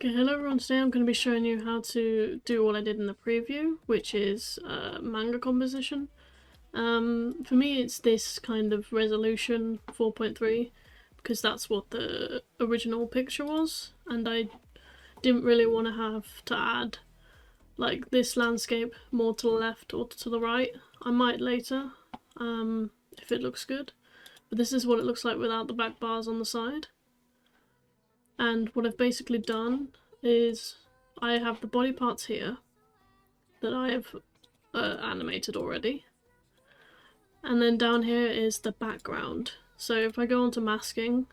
Okay, hello everyone, today I'm going to be showing you how to do what I did in the preview, which is manga composition. For me it's this kind of resolution 4.3 because that's what the original picture was, and I didn't really want to have to add like this landscape more to the left or to the right. I might later, if it looks good, but this is what it looks like without the black bars on the side. And what I've basically done is I have the body parts here that I have animated already, and then down here is the background. So if I go onto masking,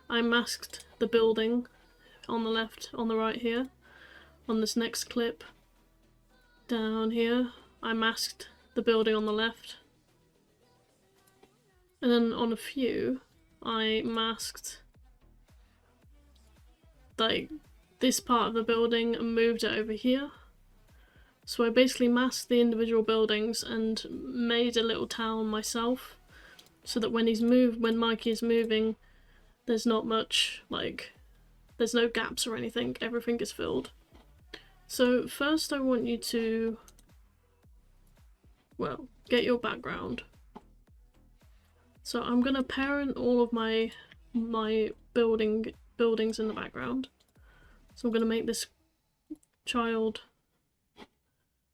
I masked the building on the left, on the right here. On this next clip down here, I masked the building on the left, and then on a few I masked like this part of the building and moved it over here. So I basically masked the individual buildings and made a little town myself, so that when Mikey is moving, there's not much, like, there's no gaps or anything, everything is filled. So first I want you to, well, get your background. So I'm gonna parent all of my buildings in the background. So I'm going to make this child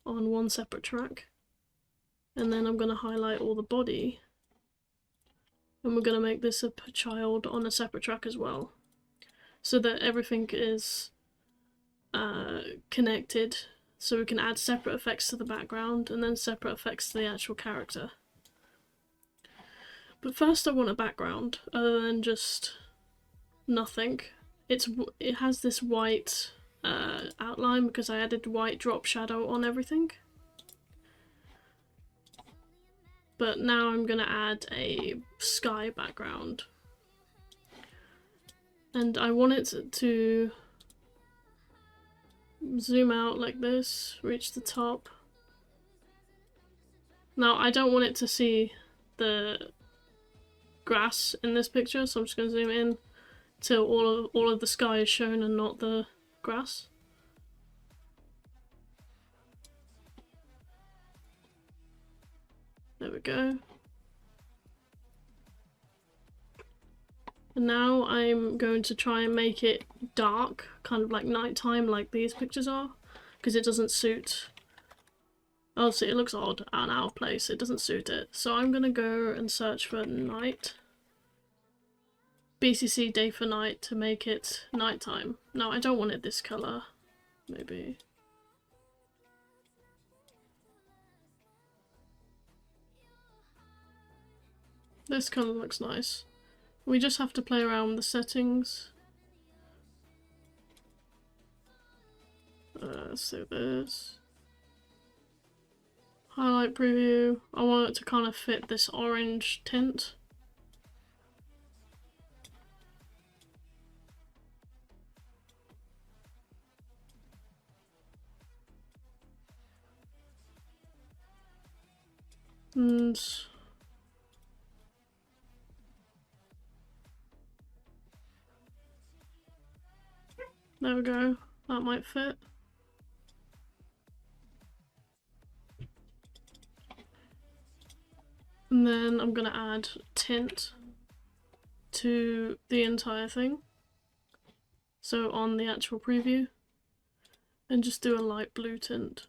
on one separate track, and then I'm going to highlight all the body, and we're going to make this a child on a separate track as well, so that everything is connected, so we can add separate effects to the background and then separate effects to the actual character. But first I want a background other than just nothing. It has this white outline because I added white drop shadow on everything. But now I'm gonna add a sky background. And I want it to zoom out like this, reach the top. Now I don't want it to see the grass in this picture, so I'm just gonna zoom in till all of the sky is shown and not the grass. There we go. And now I'm going to try and make it dark, kind of like nighttime, like these pictures are, because it doesn't suit. Oh, see, it looks odd and out of place. It doesn't suit it. So I'm gonna go and search for night. BCC day for night to make it nighttime. No, I don't want it this colour. Maybe. This colour looks nice. We just have to play around with the settings. So this. Highlight preview. I want it to kind of fit this orange tint. And there we go, that might fit. And then I'm gonna add tint to the entire thing. So on the actual preview, and just do a light blue tint.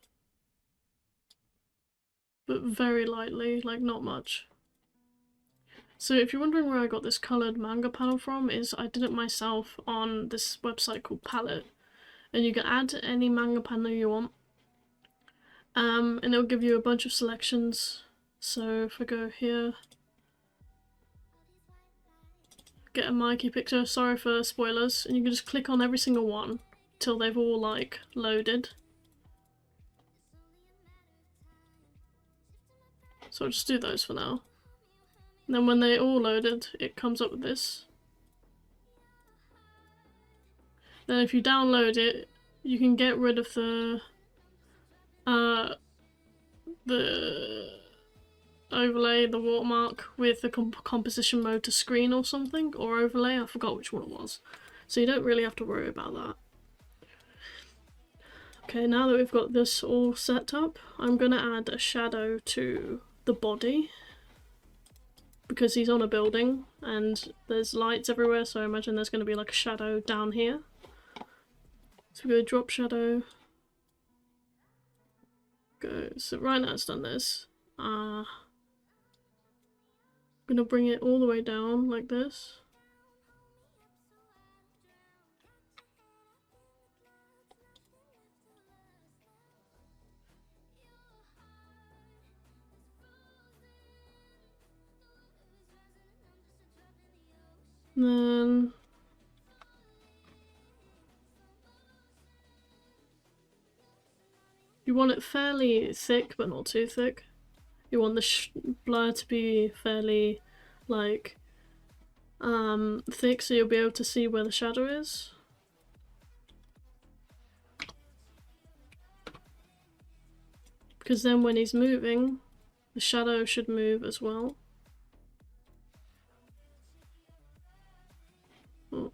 But very lightly, like not much. So if you're wondering where I got this coloured manga panel from, is I did it myself on this website called Palette. And you can add any manga panel you want. And it'll give you a bunch of selections. So if I go here, get a Mikey picture, sorry for spoilers, and you can just click on every single one till they've all like loaded. So I'll just do those for now. And then when they're all loaded, it comes up with this. Then if you download it, you can get rid of the overlay, the watermark with the composition mode to screen or something, or overlay, I forgot which one it was. So you don't really have to worry about that. Okay, now that we've got this all set up, I'm gonna add a shadow to the body because he's on a building and there's lights everywhere, so I imagine there's gonna be like a shadow down here. So we go drop shadow. Go. So right now it's done this. I'm gonna bring it all the way down like this. Then you want it fairly thick, but not too thick. You want the blur to be fairly, like, thick, so you'll be able to see where the shadow is. Because then when he's moving, the shadow should move as well. Oh.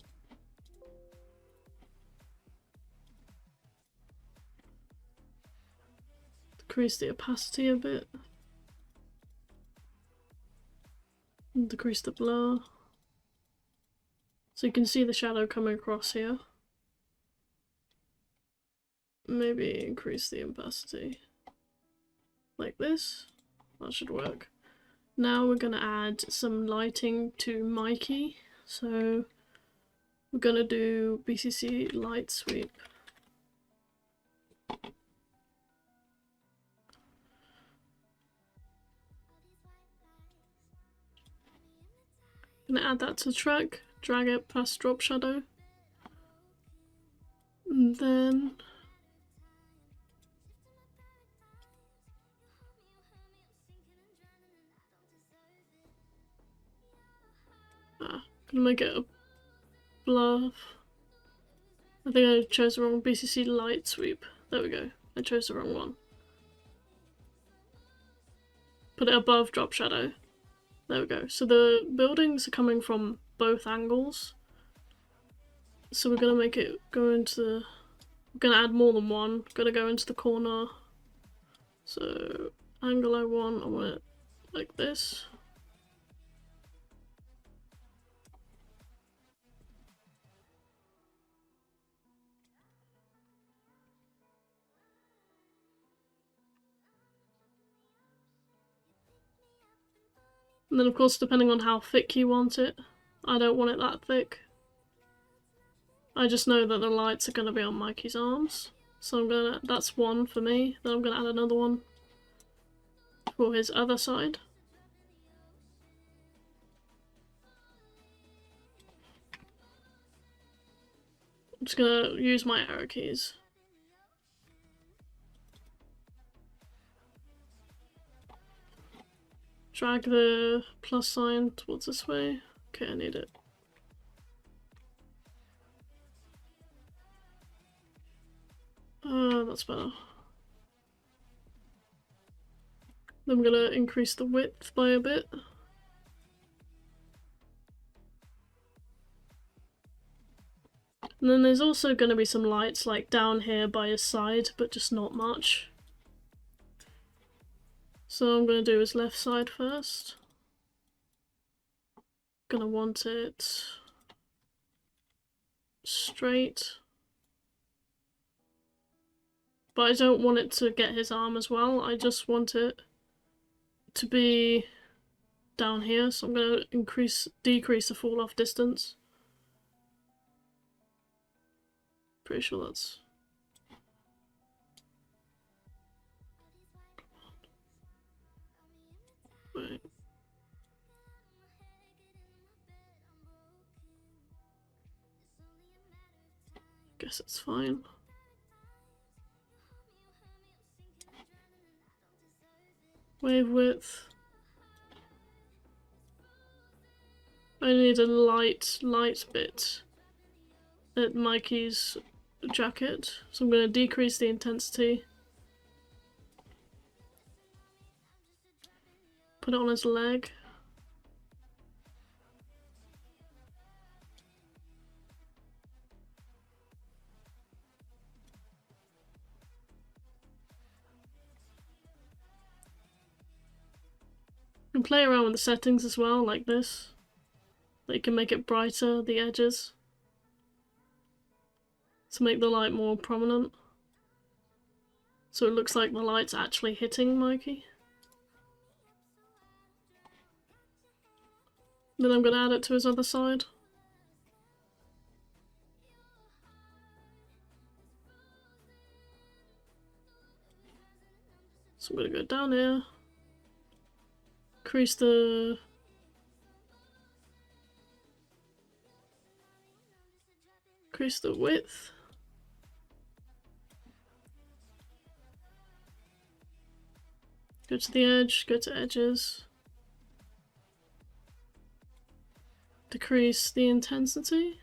Decrease the opacity a bit. And decrease the blur. So you can see the shadow coming across here. Maybe increase the opacity. Like this. That should work. Now we're gonna add some lighting to Mikey. So we're gonna do BCC light sweep. Gonna add that to the track, drag it past drop shadow. And then gonna make it a blur. I think I chose the wrong BCC light sweep. There we go. I chose the wrong one. Put it above drop shadow. There we go. So the buildings are coming from both angles. So we're gonna make it go into we're gonna add more than one. Gonna go into the corner. So angle I want it like this. And then of course depending on how thick you want it, I don't want it that thick. I just know that the lights are going to be on Mikey's arms. So that's one for me. Then I'm going to add another one for his other side. I'm just going to use my arrow keys. Drag the plus sign towards this way. Okay, I need it. That's better. Then I'm gonna increase the width by a bit. And then there's also gonna be some lights like down here by his side, but just not much. So I'm gonna do his left side first. Gonna want it straight. But I don't want it to get his arm as well, I just want it to be down here, so I'm going to decrease the fall off distance. Pretty sure that's... Wait. Guess it's fine. Wave width. I need a light bit at Mikey's jacket, so I'm going to decrease the intensity. Put it on his leg. can play around with the settings as well, like this. You can make it brighter, the edges, to make the light more prominent. So it looks like the light's actually hitting Mikey. Then I'm going to add it to his other side. So I'm going to go down here, increase the width. Go to the edge, go to edges. Decrease the intensity.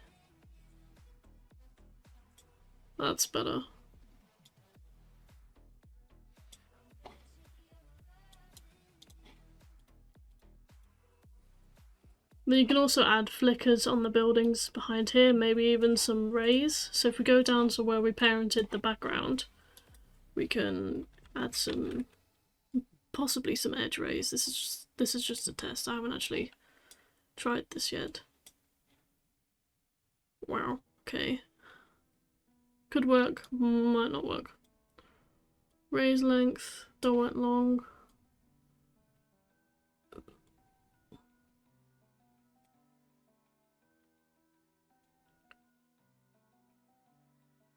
That's better. Then you can also add flickers on the buildings behind here, maybe even some rays. So if we go down to where we parented the background, we can add some, possibly some edge rays. This is just a test. I haven't actually tried this yet. Wow, okay. Could work, might not work. Raise length, don't want long.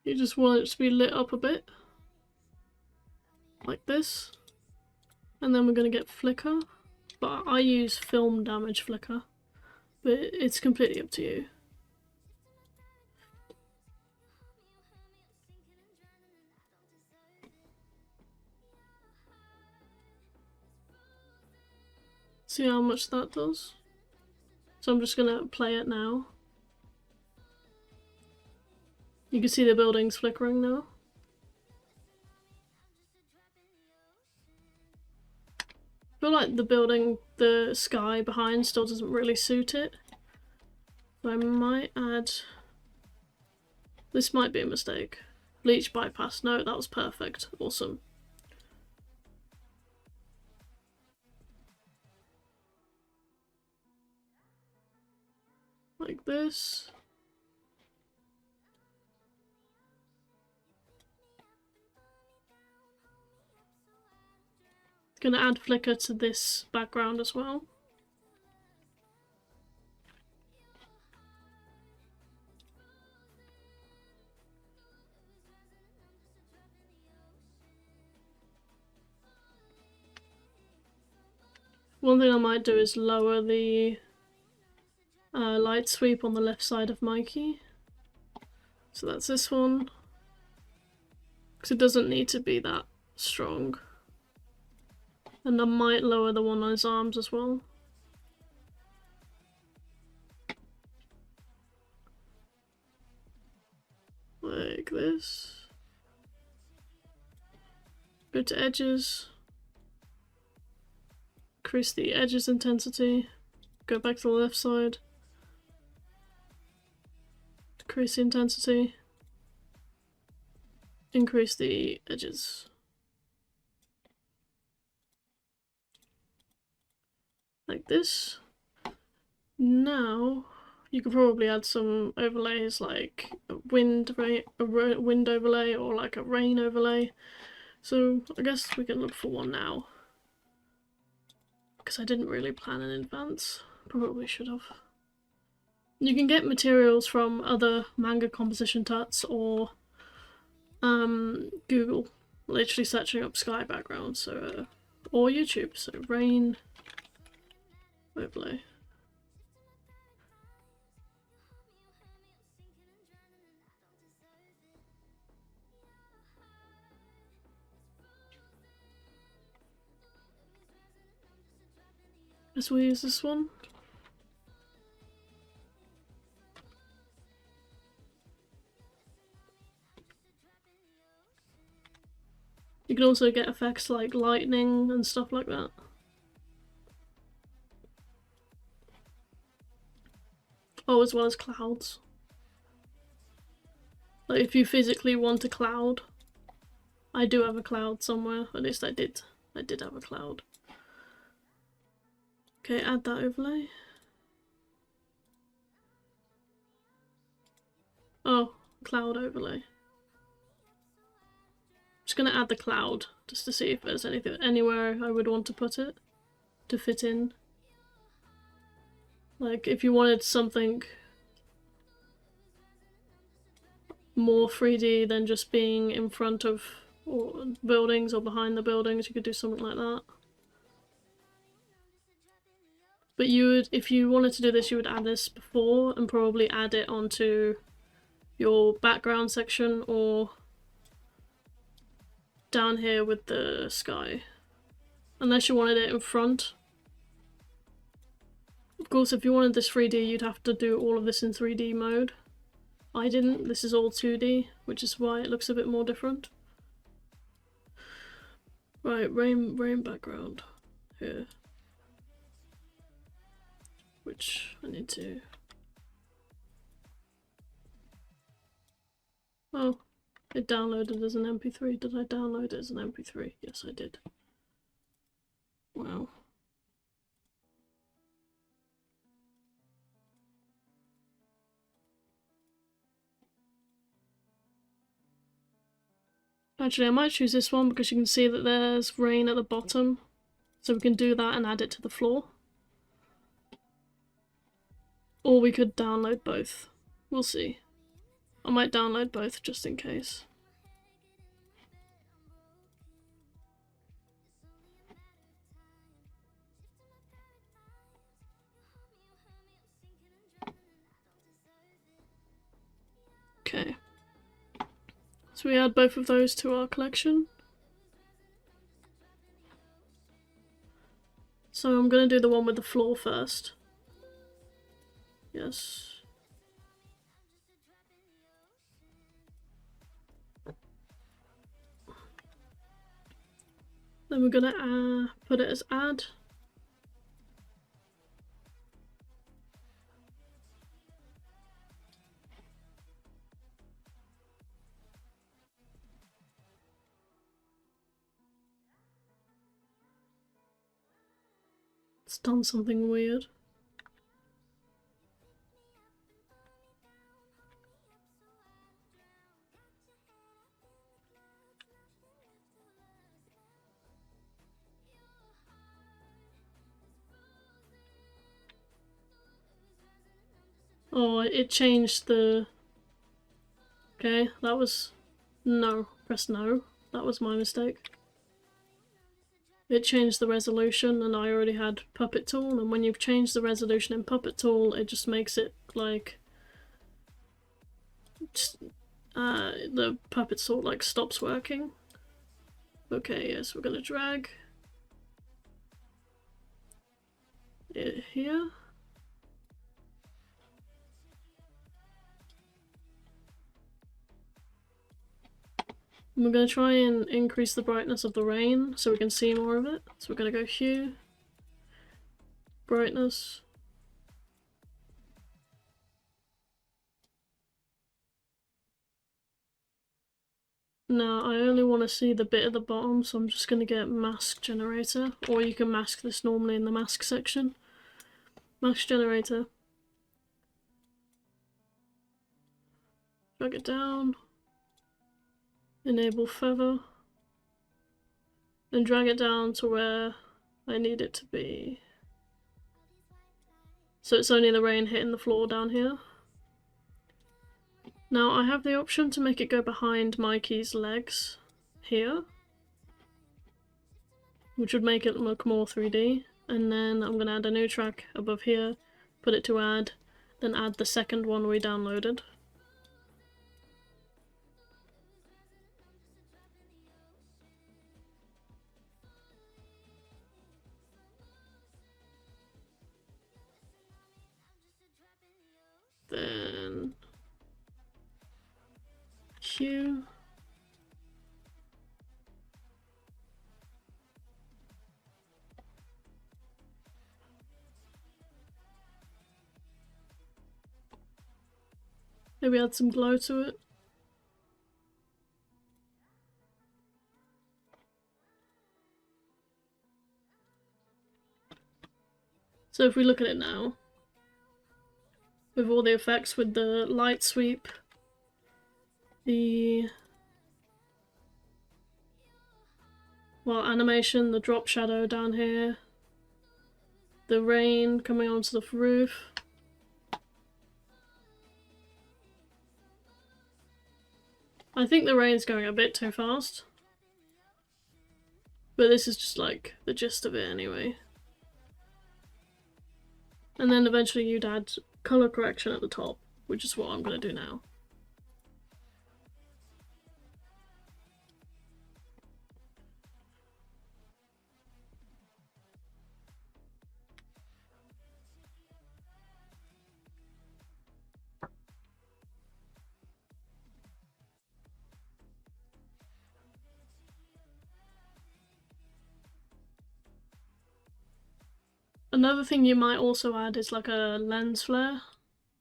You just want it to be lit up a bit. Like this. And then we're going to get flicker. But I use film damage flicker. But it's completely up to you. See how much that does? So I'm just going to play it now. You can see the buildings flickering now. I feel like the sky behind still doesn't really suit it. So I might add... This might be a mistake. Bleach bypass. No, that was perfect. Awesome. Like this. Gonna add flicker to this background as well. One thing I might do is lower the light sweep on the left side of Mikey. So that's this one. Because it doesn't need to be that strong. And I might lower the one on his arms as well. Like this. Go to edges. Increase the edges intensity. Go back to the left side. Decrease the intensity. Increase the edges. Like this. Now you could probably add some overlays like a wind overlay or like a rain overlay. So I guess we can look for one now. Because I didn't really plan in advance. Probably should have. You can get materials from other manga composition tuts or Google. Literally searching up sky backgrounds, so or YouTube. So rain overlay. Guess we'll use this one. You can also get effects like lightning and stuff like that. Oh, as well as clouds. Like if you physically want a cloud, I do have a cloud somewhere. At least I did. I did have a cloud. Okay, add that overlay. Oh, cloud overlay. Just gonna add the cloud just to see if there's anything anywhere I would want to put it to fit in. Like if you wanted something more 3D than just being in front of buildings or behind the buildings, you could do something like that. But you would, if you wanted to do this, you would add this before and probably add it onto your background section or down here with the sky. Unless you wanted it in front. Of course, if you wanted this 3D, you'd have to do all of this in 3D mode. I didn't, this is all 2D, which is why it looks a bit more different. Right, rain background here. Which I need to... Oh, it downloaded as an MP3. Did I download it as an MP3? Yes, I did. Wow. Actually, I might choose this one because you can see that there's rain at the bottom. So we can do that and add it to the floor. Or we could download both. We'll see. I might download both just in case. Okay. So we add both of those to our collection. So I'm gonna do the one with the floor first. Yes. Then we're gonna put it as add. It's done something weird. Oh, it changed the... Okay, that was... No. Press no. That was my mistake. It changed the resolution and I already had Puppet Tool, and when you've changed the resolution in Puppet Tool, it just makes it like... the Puppet Tool like stops working. Okay, yes, we're gonna drag it here. And we're going to try and increase the brightness of the rain so we can see more of it. So we're going to go hue, brightness. Now I only want to see the bit at the bottom, so I'm just going to get mask generator, or you can mask this normally in the mask section. Mask generator. Drag it down. Enable feather. And drag it down to where I need it to be. So it's only the rain hitting the floor down here. Now I have the option to make it go behind Mikey's legs here, which would make it look more 3D. And then I'm going to add a new track above here, put it to add, then add the second one we downloaded. Then hue. Maybe add some glow to it. So if we look at it now, with all the effects, with the light sweep, the animation, the drop shadow down here, the rain coming onto the roof. I think the rain's going a bit too fast, but this is just like the gist of it anyway. And then eventually you'd add color correction at the top, which is what I'm going to do now. Another thing you might also add is like a lens flare.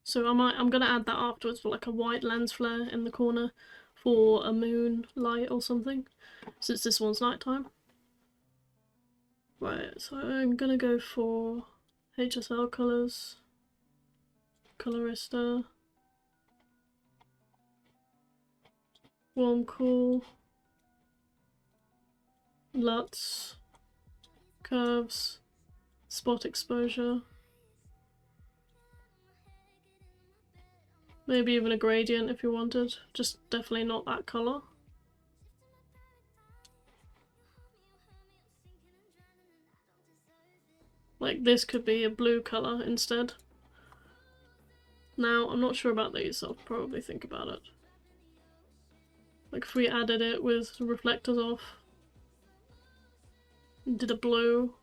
So I'm gonna add that afterwards for like a white lens flare in the corner for a moon light or something, since this one's nighttime. Right, so I'm gonna go for HSL colors, Colorista, Warm Cool, LUTs, Curves, Spot Exposure, maybe even a gradient if you wanted, just definitely not that colour. Like this could be a blue colour instead. Now, I'm not sure about these, I'll probably think about it. Like if we added it with reflectors off, and did a blue.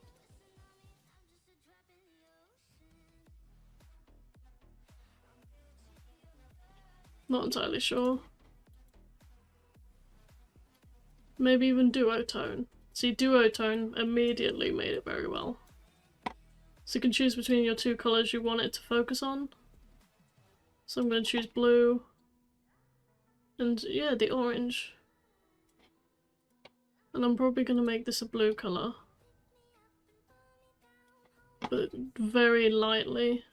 Not entirely sure. Maybe even duotone. See, duotone immediately made it very well. So you can choose between your two colours you want it to focus on. So I'm going to choose blue. And yeah, the orange. And I'm probably going to make this a blue colour. But very lightly.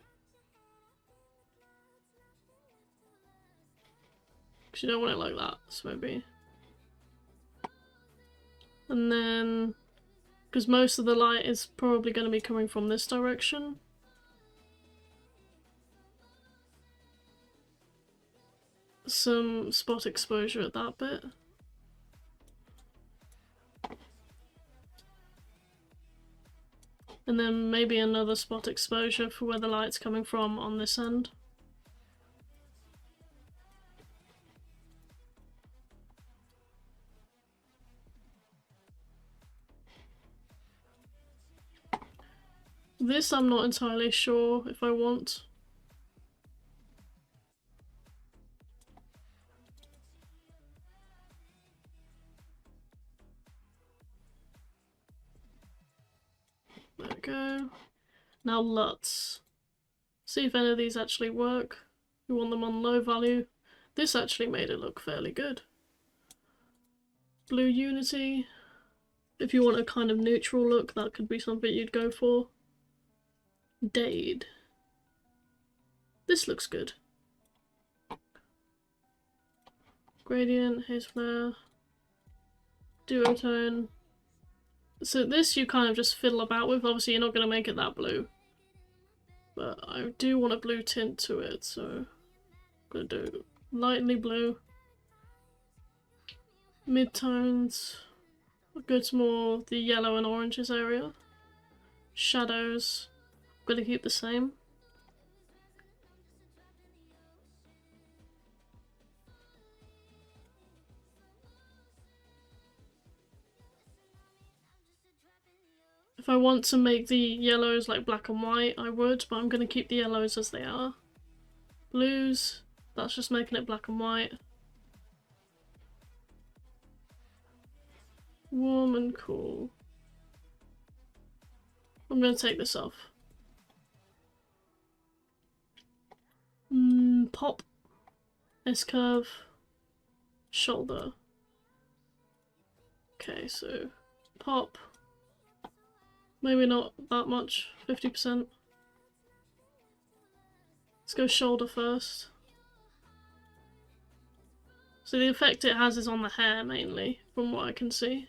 Because you don't want it like that, so maybe. And then, because most of the light is probably going to be coming from this direction. Some spot exposure at that bit. And then maybe another spot exposure for where the light's coming from on this end. This I'm not entirely sure if I want. There we go. Now LUTs. See if any of these actually work. You want them on low value. This actually made it look fairly good. Blue Unity. If you want a kind of neutral look, that could be something you'd go for. Dade. This looks good. Gradient, haze flare, duotone. So this you kind of just fiddle about with. Obviously you're not going to make it that blue. But I do want a blue tint to it, so I'm going to do lightly blue. Midtones. I'll go to more the yellow and oranges area. Shadows. I'm going to keep the same. If I want to make the yellows like black and white, I would, but I'm going to keep the yellows as they are. Blues, that's just making it black and white. Warm and cool. I'm going to take this off. Pop. S-curve. Shoulder. Okay, so pop. Maybe not that much, 50%. Let's go shoulder first. So the effect it has is on the hair mainly, from what I can see.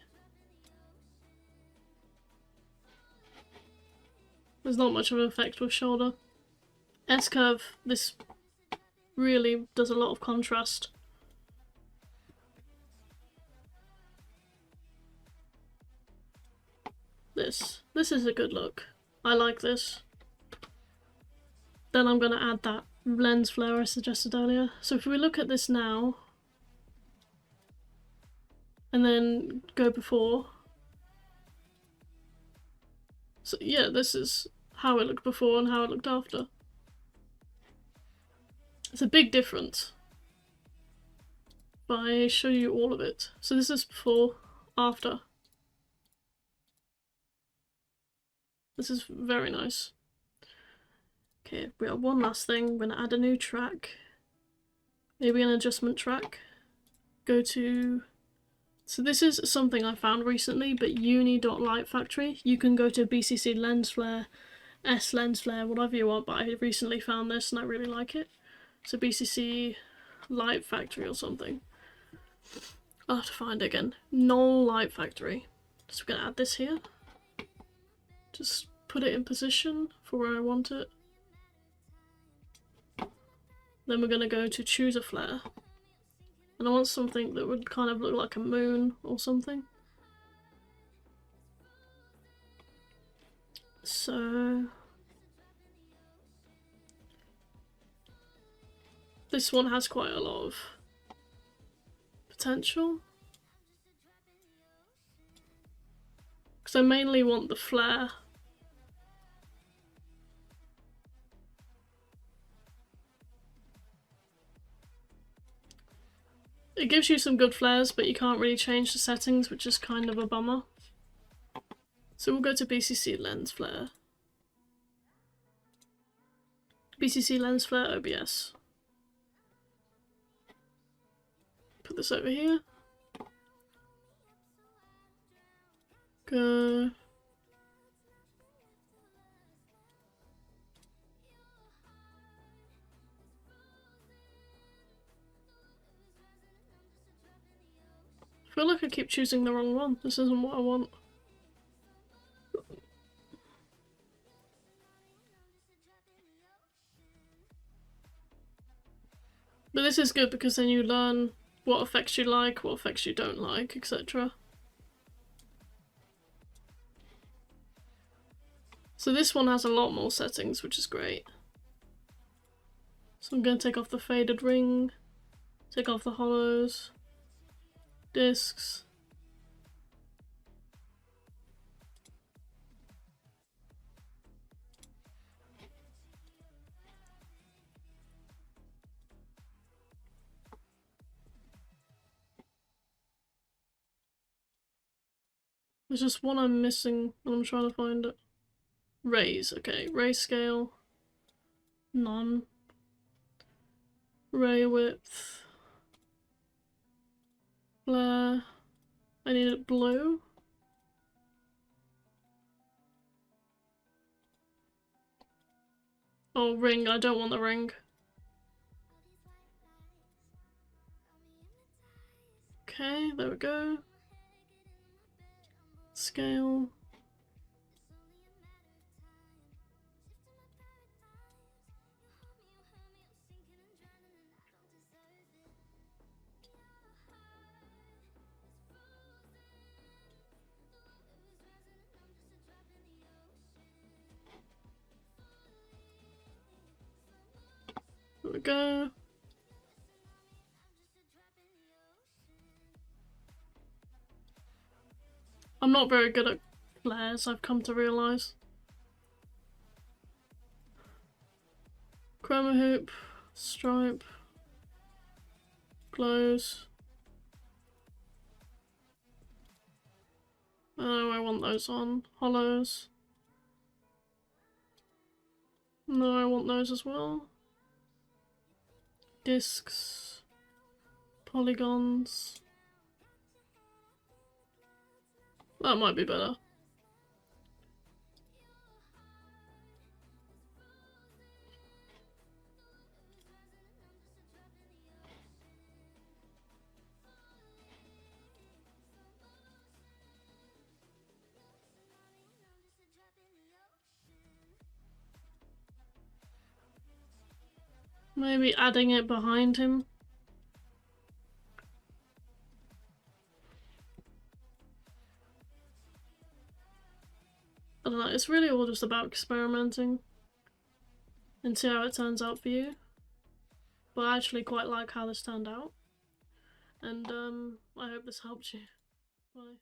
There's not much of an effect with shoulder. S-curve, this really does a lot of contrast. This is a good look. I like this. Then I'm going to add that lens flare I suggested earlier. So if we look at this now, and then go before. So yeah, this is how it looked before and how it looked after. It's a big difference. But I show you all of it. So this is before, after. This is very nice. Okay, we have one last thing. We're gonna add a new track. Maybe an adjustment track. Go to... So this is something I found recently, but uni.light factory. You can go to BCC lens flare, S lens flare, whatever you want, but I recently found this and I really like it. So BCC light factory or something. I'll have to find it again. Null light factory. So we're gonna add this here. Just put it in position for where I want it. Then we're gonna go to choose a flare. And I want something that would kind of look like a moon or something. So... this one has quite a lot of potential. Because I mainly want the flare. It gives you some good flares, but you can't really change the settings, which is kind of a bummer. So we'll go to BCC lens flare. BCC lens flare OBS. Put this over here. Go. I feel like I keep choosing the wrong one. This isn't what I want. But this is good because then you learn what effects you like, what effects you don't like, etc. So this one has a lot more settings, which is great. So I'm going to take off the faded ring, take off the hollows, discs. There's just one I'm missing and I'm trying to find it. Raise, okay. Ray scale. None. Ray width. Flare. I need it blue. Oh, ring. I don't want the ring. Okay, there we go. Scale. There we go. I'm not very good at flares, I've come to realise. Chroma hoop, stripe, glows. Oh, I want those on. Hollows. No, I want those as well. Discs. Polygons. That might be better. Maybe adding it behind him. I don't know, it's really all just about experimenting and see how it turns out for you. But I actually quite like how this turned out. And I hope this helped you. Bye.